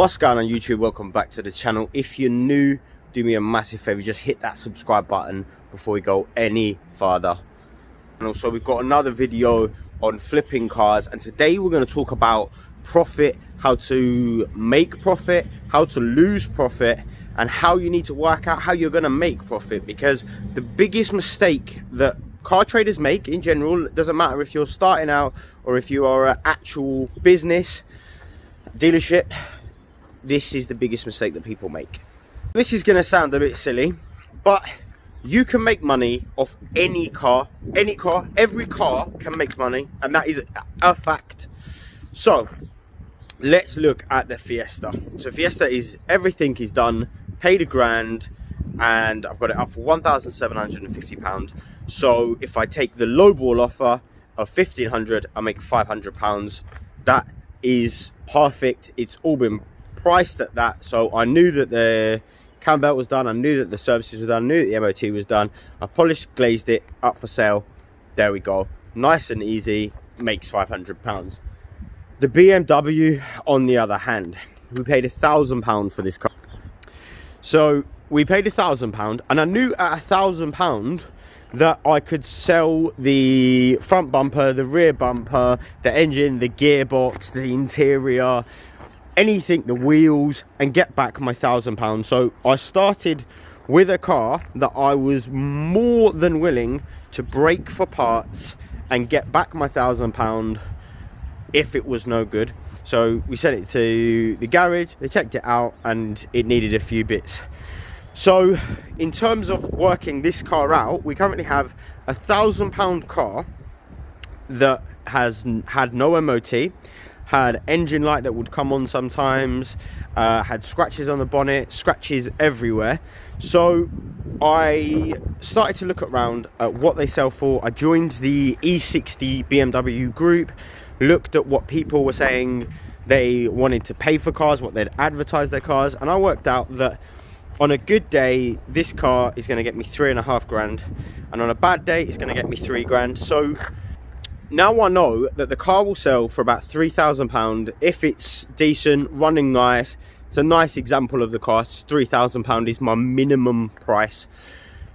What's going on YouTube? Welcome back to the channel. If you're new, do me a massive favor, just hit that subscribe button before we go any further. And also we've got another video on flipping cars, and today we're going to talk about profit, how to make profit, how to lose profit, and how you need to work out how you're going to make profit. Because the biggest mistake that car traders make in general, it doesn't matter if you're starting out or if you are an actual business dealership, this is the biggest mistake that people make. This is going to sound a bit silly, but you can make money off any car, every car can make money, and that is a fact. So let's look at the Fiesta. So Fiesta is, everything is done, paid £1,000, and I've got it up for £1,750. So if I take the lowball offer of £1,500, I make £500. That is perfect. It's all been priced at that. So I knew that the cam belt was done, I knew that the services were done, I knew that the MOT was done. I polished, glazed it, up for sale. There we go, nice and easy, makes £500. The BMW, on the other hand, we paid £1,000 for this car. So we paid £1,000, and I knew at £1,000 that I could sell the front bumper, the rear bumper, the engine, the gearbox, the interior, anything, the wheels, and get back my £1,000. So I started with a car that I was more than willing to break for parts and get back my £1,000 if it was no good. So we sent it to the garage, they checked it out, and it needed a few bits. So in terms of working this car out, we currently have a £1,000 car that has had no MOT, had engine light that would come on sometimes, had scratches on the bonnet, scratches everywhere. So I started to look around at what they sell for. I joined the E60 BMW group, looked at what people were saying they wanted to pay for cars, what they'd advertise their cars, and I worked out that on a good day, this car is going to get me £3,500, and on a bad day, it's going to get me £3,000. So now I know that the car will sell for about £3,000 if it's decent, running nice. It's a nice example of the car. £3,000 is my minimum price.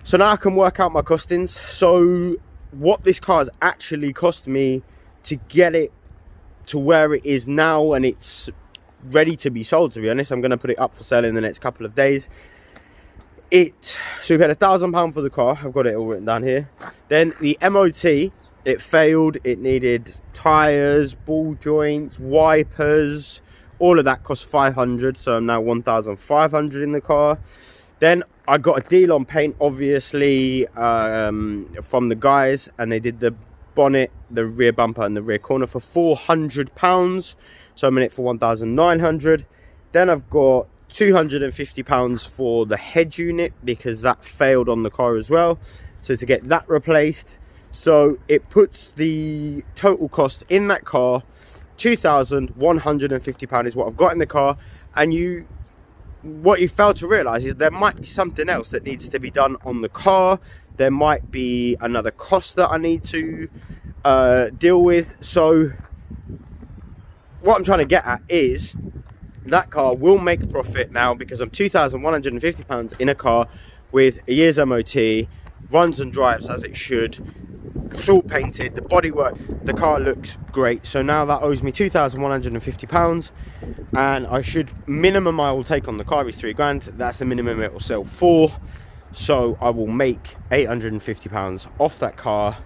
So now I can work out my costings. So what this car has actually cost me to get it to where it is now, and it's ready to be sold, to be honest. I'm going to put it up for sale in the next couple of days. So we paid £1,000 for the car. I've got it all written down here. Then the MOT, it failed. It needed tyres, ball joints, wipers, all of that cost £500. So I'm now £1,500 in the car. Then I got a deal on paint, obviously, from the guys, and they did the bonnet, the rear bumper, and the rear corner for £400. So I'm in it for £1,900. Then I've got £250 for the head unit, because that failed on the car as well. So to get that replaced, so it puts the total cost in that car, £2,150 is what I've got in the car. And what you fail to realise is there might be something else that needs to be done on the car. There might be another cost that I need to deal with. So what I'm trying to get at is that car will make profit now, because I'm £2,150 in a car with a year's MOT, runs and drives as it should. It's all painted, the bodywork, the car looks great. So now that owes me £2,150, and I should, minimum I will take on the car is £3,000. That's the minimum it will sell for. So I will make £850 off that car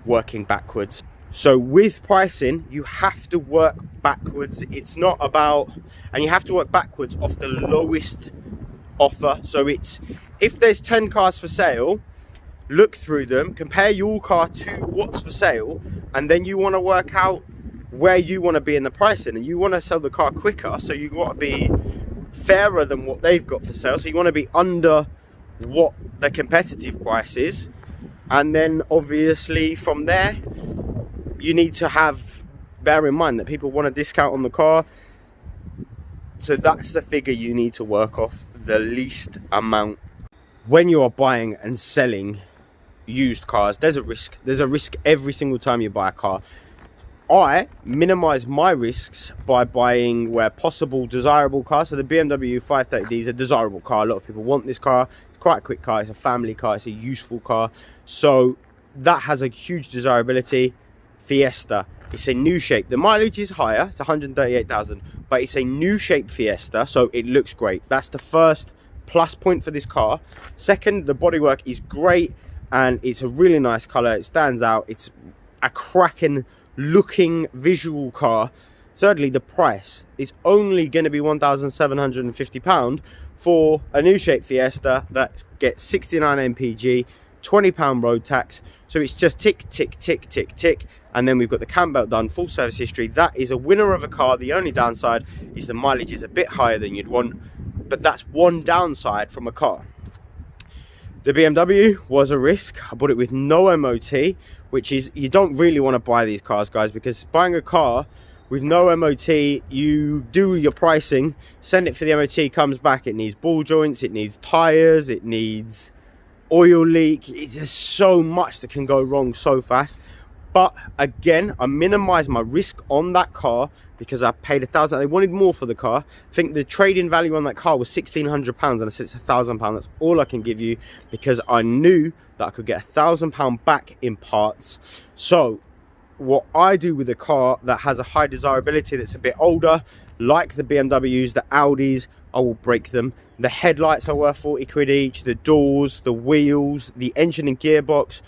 working backwards. So with pricing, you have to work backwards. It's not about, and you have to work backwards off the lowest offer. So it's, if there's 10 cars for sale, look through them, compare your car to what's for sale, and then you want to work out where you want to be in the pricing, and you want to sell the car quicker. So you got to be fairer than what they've got for sale. So you want to be under what the competitive price is, and then obviously from there you need to bear in mind that people want a discount on the car. So that's the figure you need to work off, the least amount. When you are buying and selling used cars, there's a risk every single time you buy a car. I minimize my risks by buying, where possible, desirable cars. So the BMW 530D is a desirable car. A lot of people want this car. It's quite a quick car. It's a family car. It's a useful car. So that has a huge desirability. Fiesta, it's a new shape. The mileage is higher. It's 138,000, but it's a new shape Fiesta, so it looks great. That's the first plus point for this car. Second, the bodywork is great, and it's a really nice color. It stands out. It's a cracking looking visual car. Thirdly, the price is only going to be £1,750 for a new shape Fiesta that gets 69 mpg, £20 road tax. So it's just tick, tick, tick, tick, tick. And then we've got the cam belt done, full service history. That is a winner of a car. The only downside is the mileage is a bit higher than you'd want, but that's one downside from a car. The BMW was a risk. I bought it with no MOT, which is, you don't really want to buy these cars, guys, because buying a car with no MOT, you do your pricing, send it for the MOT, comes back, it needs ball joints, it needs tires, it needs oil leak. There's so much that can go wrong so fast. But again, I minimized my risk on that car because I paid £1,000. They wanted more for the car. I think the trade-in value on that car was £1,600, and I said it's £1,000. That's all I can give you, because I knew that I could get £1,000 back in parts. So what I do with a car that has a high desirability, that's a bit older, like the BMWs, the Audis, I will break them. The headlights are worth 40 quid each, the doors, the wheels, the engine and gearbox.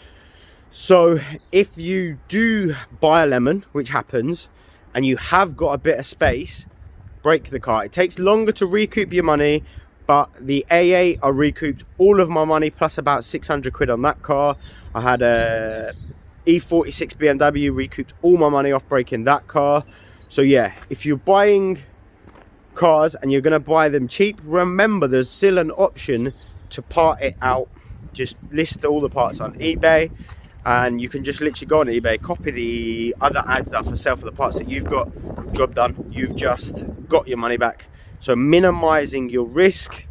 So if you do buy a lemon, which happens, and you have got a bit of space, break the car. It takes longer to recoup your money, but the AA, I recouped all of my money plus about 600 quid on that car. I had a E46 BMW, recouped all my money off breaking that car. So yeah, if you're buying cars and you're going to buy them cheap, remember there's still an option to part it out. Just list all the parts on eBay, and you can just literally go on eBay, copy the other ads that are for sale for the parts that you've got, job done, you've just got your money back. So minimizing your risk,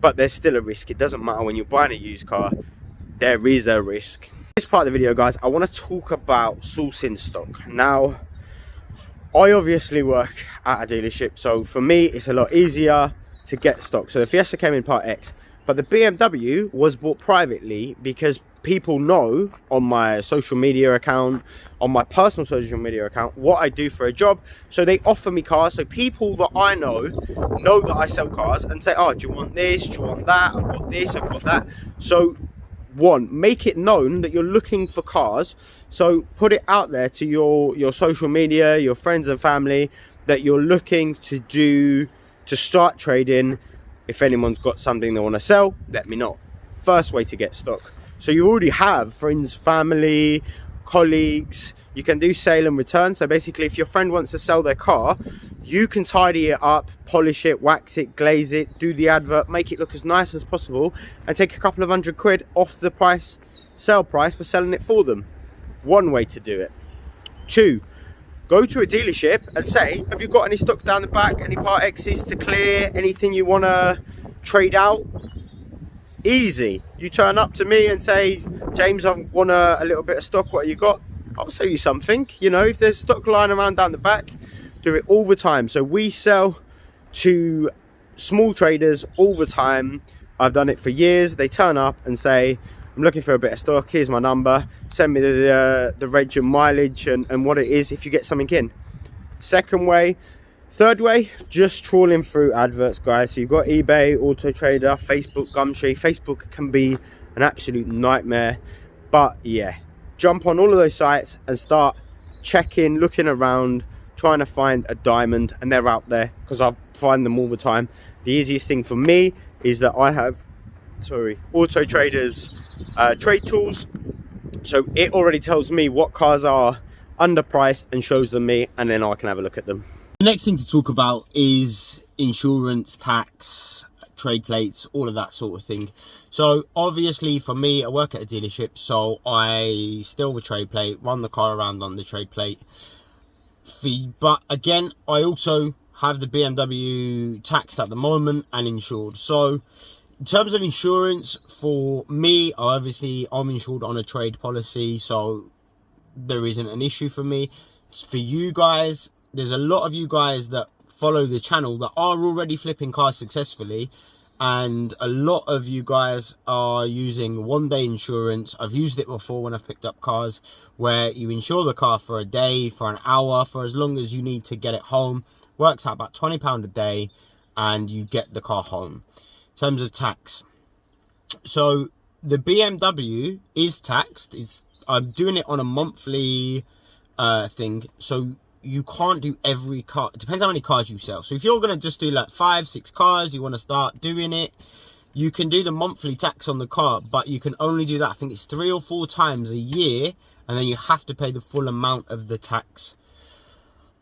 but there's still a risk. It doesn't matter when you're buying a used car, there is a risk. This part of the video, guys, I want to talk about sourcing stock. Now, I obviously work at a dealership, so for me it's a lot easier to get stock. So the Fiesta came in part X, but the BMW was bought privately because people know on my social media account, on my personal social media account, what I do for a job. So they offer me cars. So people that I know that I sell cars and say, oh, do you want this? Do you want that? I've got this, I've got that. So one, make it known that you're looking for cars. So put it out there to your social media, your friends and family, that you're looking to start trading. If anyone's got something they want to sell, let me know. First way to get stock. So you already have friends, family, colleagues. You can do sale and return. So basically, if your friend wants to sell their car, you can tidy it up, polish it, wax it, glaze it, do the advert, make it look as nice as possible, and take a couple of £100 quid off the price, sale price, for selling it for them. One way to do it. Two, go to a dealership and say, have you got any stock down the back, any part X's to clear, anything you want to trade out? Easy. You turn up to me and say, James, I want a little bit of stock, what have you got? I'll sell you something. You know, if there's stock lying around down the back, do it all the time. So we sell to small traders all the time. I've done it for years. They turn up and say, I'm looking for a bit of stock, here's my number, send me the reg and mileage and what it is if you get something in. Second way. Third way, just trawling through adverts, guys. So you've got eBay, Auto Trader, Facebook, Gumtree. Facebook can be an absolute nightmare, but yeah, jump on all of those sites and start checking, looking around, trying to find a diamond, and they're out there because I find them all the time. The easiest thing for me is that I have Auto Trader's trade tools, so it already tells me what cars are underpriced and shows them me, and then I can have a look at them. The next thing to talk about is insurance, tax, trade plates, all of that sort of thing. So obviously for me, I work at a dealership, so I still have a trade plate, run the car around on the trade plate fee. But again, I also have the BMW taxed at the moment and insured. So in terms of insurance, for me, I'm insured on a trade policy, so there isn't an issue for me. for you guys, there's a lot of you guys that follow the channel that are already flipping cars successfully, and a lot of you guys are using one-day insurance. I've used it before when I've picked up cars, where you insure the car for a day, for an hour, for as long as you need to get it home. Works out about £20 a day, and you get the car home. In terms of tax, so the BMW is taxed. I'm doing it on a monthly thing, so you can't do every car. It depends how many cars you sell. So if you're going to just do like 5-6 cars, you want to start doing it, you can do the monthly tax on the car, but you can only do that, I think it's 3 or 4 times a year, and then you have to pay the full amount of the tax.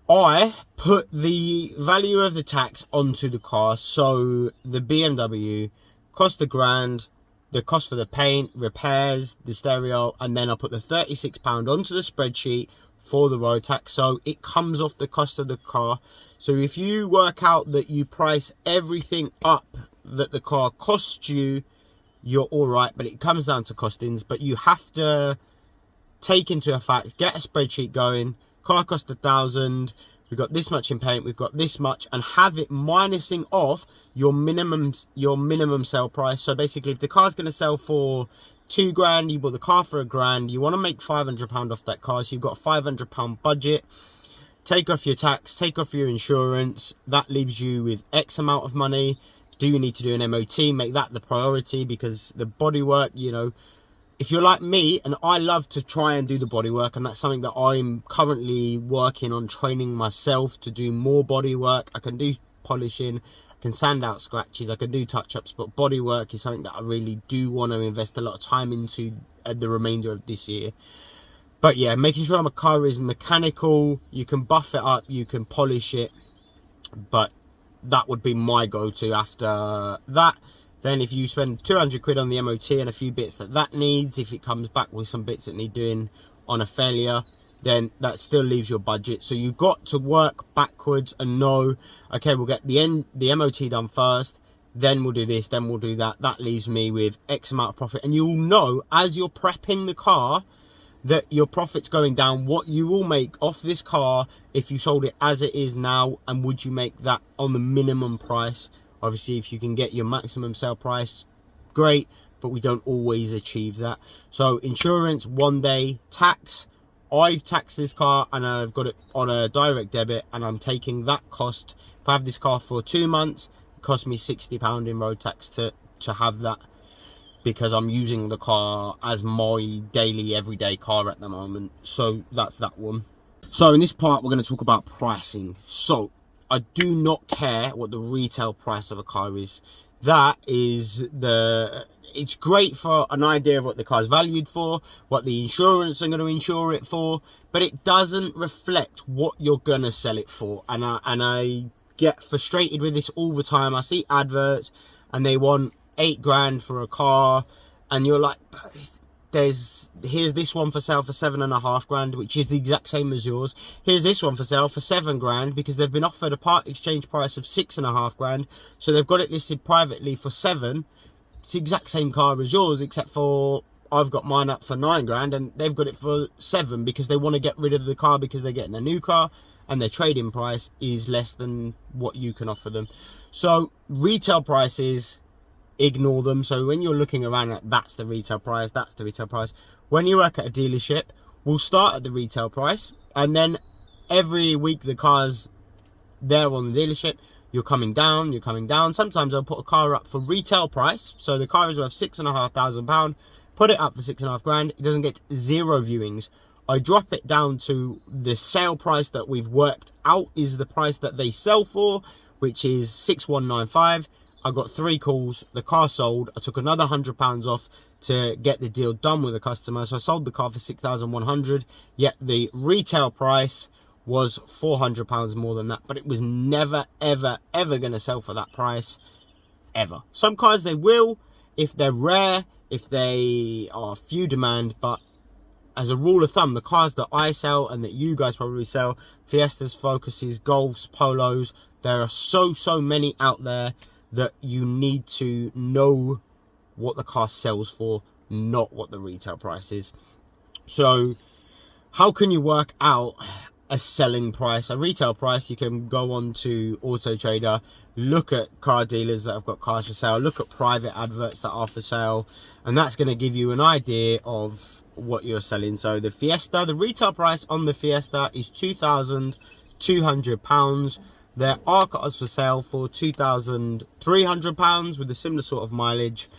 I put the value of the tax onto the car, so the BMW cost £1,000, the cost for the paint, repairs, the stereo, and then I put the £36 onto the spreadsheet for the road tax, so it comes off the cost of the car. So if you work out that you price everything up that the car costs you, you're all right, but it comes down to costings. But you have to take into effect, get a spreadsheet going, car cost £1,000, we've got this much in paint, we've got this much, and have it minusing off your minimum sale price. So basically, if the car's going to sell for £2,000, you bought the car for £1,000, you want to make £500 off that car, so you've got a £500 budget. Take off your tax, take off your insurance, that leaves you with X amount of money. Do you need to do an MOT? Make that the priority, because the bodywork, you know, if you're like me, and I love to try and do the bodywork, and that's something that I'm currently working on, training myself to do more bodywork. I can do polishing, I can sand out scratches, I can do touch-ups, but bodywork is something that I really do want to invest a lot of time into the remainder of this year. But yeah, making sure my car is mechanical, you can buff it up, you can polish it, but that would be my go-to. After that, then if you spend 200 quid on the MOT and a few bits that needs, if it comes back with some bits that need doing on a failure, then that still leaves your budget. So you've got to work backwards and know, okay, we'll get the MOT done first, then we'll do this, then we'll do that. That leaves me with X amount of profit. And you'll know as you're prepping the car that your profit's going down, what you will make off this car if you sold it as it is now, and would you make that on the minimum price. Obviously, if you can get your maximum sale price, great, but we don't always achieve that. So insurance, 1 day, tax. I've taxed this car and I've got it on a direct debit, and I'm taking that cost. If I have this car for 2 months, it costs me £60 in road tax to have that, because I'm using the car as my daily, everyday car at the moment. So that's that one. So in this part, we're going to talk about pricing. So I do not care what the retail price of a car is. That is it's great for an idea of what the car is valued for, what the insurance are going to insure it for, but it doesn't reflect what you're going to sell it for. And I get frustrated with this all the time. I see adverts and they want £8,000 for a car, and you're like, here's this one for sale for £7,500, which is the exact same as yours. Here's this one for sale for £7,000, because they've been offered a part exchange price of £6,500, so they've got it listed privately for £7,000. It's the exact same car as yours, except for I've got mine up for £9,000 and they've got it for £7,000, because they want to get rid of the car because they're getting a new car and their trading price is less than what you can offer them. So retail prices, ignore them. So when you're looking around at that's the retail price, that's the retail price. When you work at a dealership, we'll start at the retail price, and then every week the car's there on the dealership, you're coming down, you're coming down. Sometimes I'll put a car up for retail price, so the car is worth £6,500, put it up for £6,500, it doesn't get 0 viewings. I drop it down to the sale price that we've worked out is the price that they sell for, which is 6,195. I got 3 calls, the car sold. I took another £100 off to get the deal done with the customer. So I sold the car for 6,100, yet the retail price was £400 more than that. But it was never, ever, ever going to sell for that price, ever. Some cars they will, if they're rare, if they are few demand, but as a rule of thumb, the cars that I sell and that you guys probably sell, Fiestas, Focuses, Golfs, Polos, there are so many out there that you need to know what the car sells for, not what the retail price is. So how can you work out a selling price, a retail price. You can go on to Auto Trader, look at car dealers that have got cars for sale, look at private adverts that are for sale, and that's going to give you an idea of what you're selling. So the Fiesta, the retail price on the Fiesta is £2,200. There are cars for sale for £2,300 with a similar sort of mileage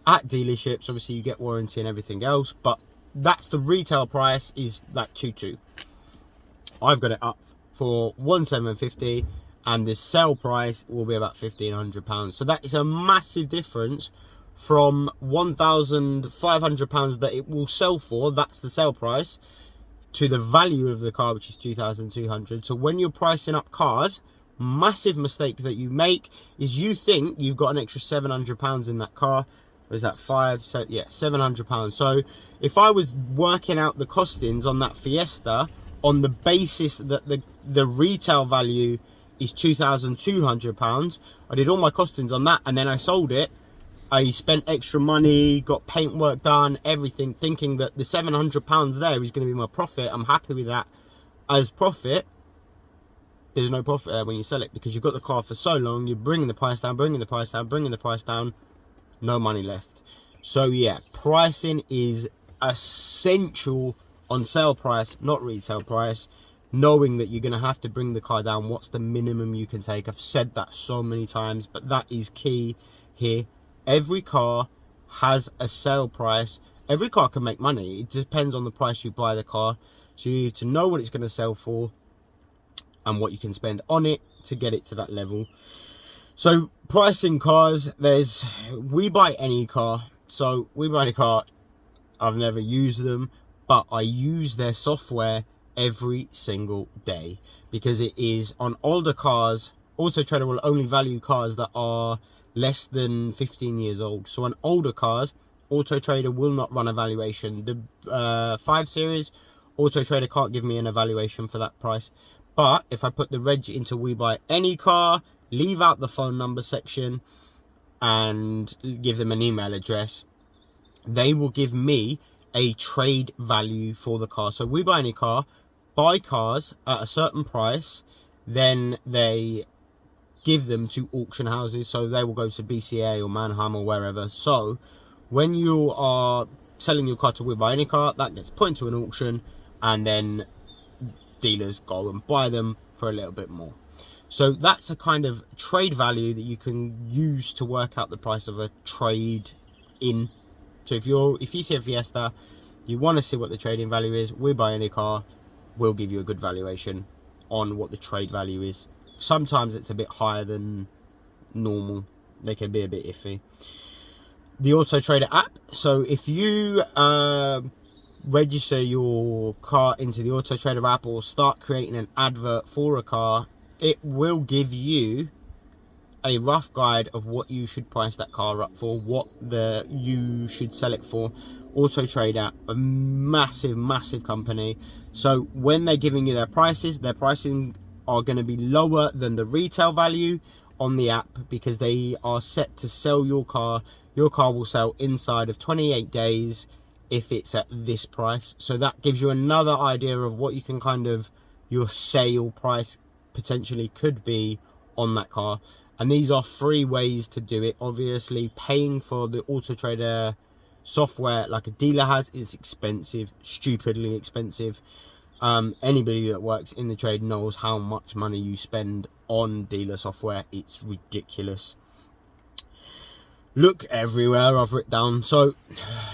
at dealerships. Obviously you get warranty and everything else, but that's the retail price, is like 2.2. I've got it up for 1,750, and the sale price will be about £1,500. So that is a massive difference from £1,500 that it will sell for, that's the sale price, to the value of the car, which is 2,200. So when you're pricing up cars, massive mistake that you make is you think you've got an extra £700 in that car. Or is that five? So yeah, £700. So if I was working out the costings on that Fiesta on the basis that the retail value is £2,200, I did all my costings on that, and then I sold it. I spent extra money, got paintwork done, everything, thinking that the £700 there is going to be my profit. I'm happy with that as profit. There's no profit there when you sell it, because you've got the car for so long, you're bringing the price down, bringing the price down, bringing the price down, no money left. So yeah, pricing is essential on sale price, not retail price. Knowing that you're going to have to bring the car down, what's the minimum you can take? I've said that so many times, but that is key here. Every car has a sale price. Every car can make money. It depends on the price you buy the car. So you need to know what it's going to sell for and what you can spend on it to get it to that level. So pricing cars, there's We Buy Any Car. So We Buy Any Car, I've never used them, but I use their software every single day, because it is on older cars. Auto Trader will only value cars that are less than 15 years old. So on older cars, Auto Trader will not run a valuation. The 5 Series, Auto Trader can't give me an evaluation for that price. But if I put the reg into We Buy Any Car, leave out the phone number section and give them an email address, they will give me a trade value for the car. So We Buy Any Car buy cars at a certain price, then they give them to auction houses. So they will go to BCA or Manheim or wherever. So when you are selling your car to We Buy Any Car, that gets put into an auction, and then dealers go and buy them for a little bit more. So that's a kind of trade value that you can use to work out the price of a trade in. So if you see a Fiesta, you want to see what the trading value is, We Buy Any Car will give you a good valuation on what the trade value is. Sometimes it's a bit higher than normal. They can be a bit iffy. The Auto Trader app. So if you register your car into the Auto Trader app or start creating an advert for a car, it will give you a rough guide of what you should price that car up for, what you should sell it for. Auto Trader, a massive company. So when they're giving you their pricing are going to be lower than the retail value on the app, because they are set to sell your car. Your car will sell inside of 28 days if it's at this price. So that gives you another idea of what you can kind of, your sale price potentially could be on that car. And these are free ways to do it. Obviously, paying for the Auto Trader software like a dealer has is expensive, stupidly expensive. Anybody that works in the trade knows how much money you spend on dealer software. It's ridiculous. Look everywhere, I've written down. So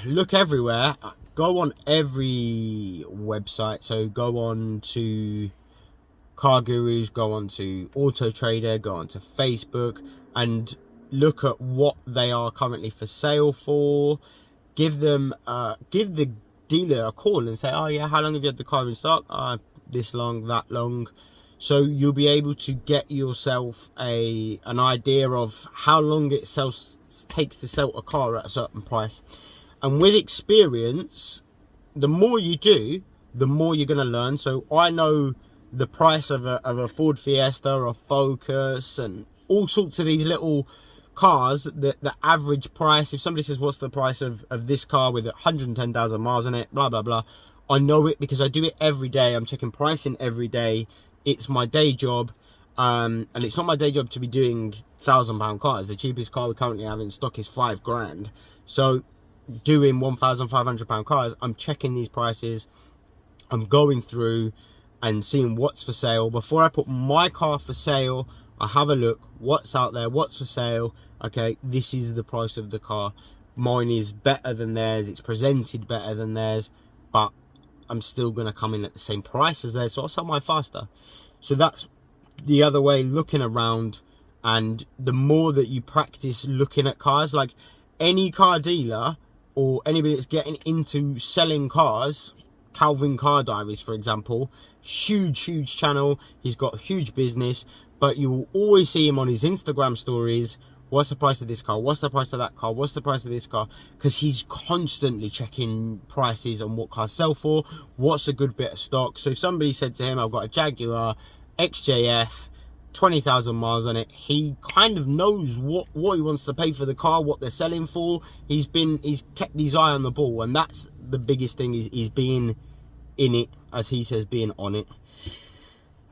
look everywhere. Go on every website. So go on to Car Gurus, go on to Auto Trader, go on to Facebook, and look at what they are currently for sale for. Give them, give the dealer a call and say, oh yeah, how long have you had the car in stock? This long, that long. So you'll be able to get yourself an idea of how long it takes to sell a car at a certain price. And with experience, the more you do, the more you're going to learn. So I know the price of a Ford Fiesta or a Focus and all sorts of these little cars, the average price. If somebody says, what's the price of this car with 110,000 miles on it, blah blah blah, I know it because I do it every day. I'm checking pricing every day. It's my day job. And it's not my day job to be doing £1,000 cars. The cheapest car we currently have in stock is £5,000. So doing £1,500 cars, I'm checking these prices. I'm going through and seeing what's for sale. Before I put my car for sale, I have a look what's out there, what's for sale. Okay, this is the price of the car. Mine is better than theirs, it's presented better than theirs, but I'm still going to come in at the same price as theirs, so I'll sell mine faster. So that's the other way, looking around. And the more that you practice looking at cars, like any car dealer or anybody that's getting into selling cars, Calvin Car Diaries, for example, huge channel, he's got a huge business, but you will always see him on his Instagram stories. What's the price of this car? What's the price of that car? What's the price of this car? Because he's constantly checking prices on what cars sell for, what's a good bit of stock. So if somebody said to him, I've got a Jaguar XJF, 20,000 miles on it, he kind of knows what he wants to pay for the car, what they're selling for. He's kept his eye on the ball, and that's the biggest thing, is being in it, as he says, being on it.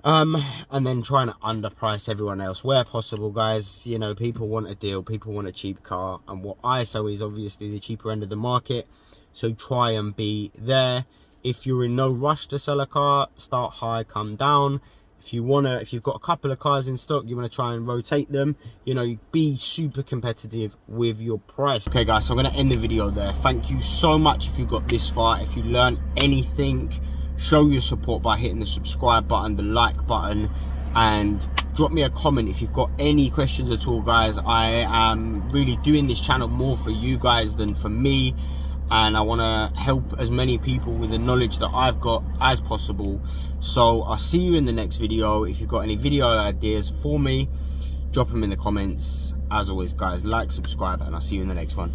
And then trying to underprice everyone else where possible, guys. You know, people want a deal, people want a cheap car, and what I sell is obviously the cheaper end of the market. So try and be there. If you're in no rush to sell a car, start high, come down. If you've got a couple of cars in stock, you want to try and rotate them, you know, be super competitive with your price. Okay guys, so I'm going to end the video there. Thank you so much if you got this far. If you learned anything, show your support by hitting the subscribe button, the like button, and drop me a comment if you've got any questions at all, guys. I am really doing this channel more for you guys than for me, and I want to help as many people with the knowledge that I've got as possible. So I'll see you in the next video. If you've got any video ideas for me, drop them in the comments. As always, guys, like, subscribe, and I'll see you in the next one.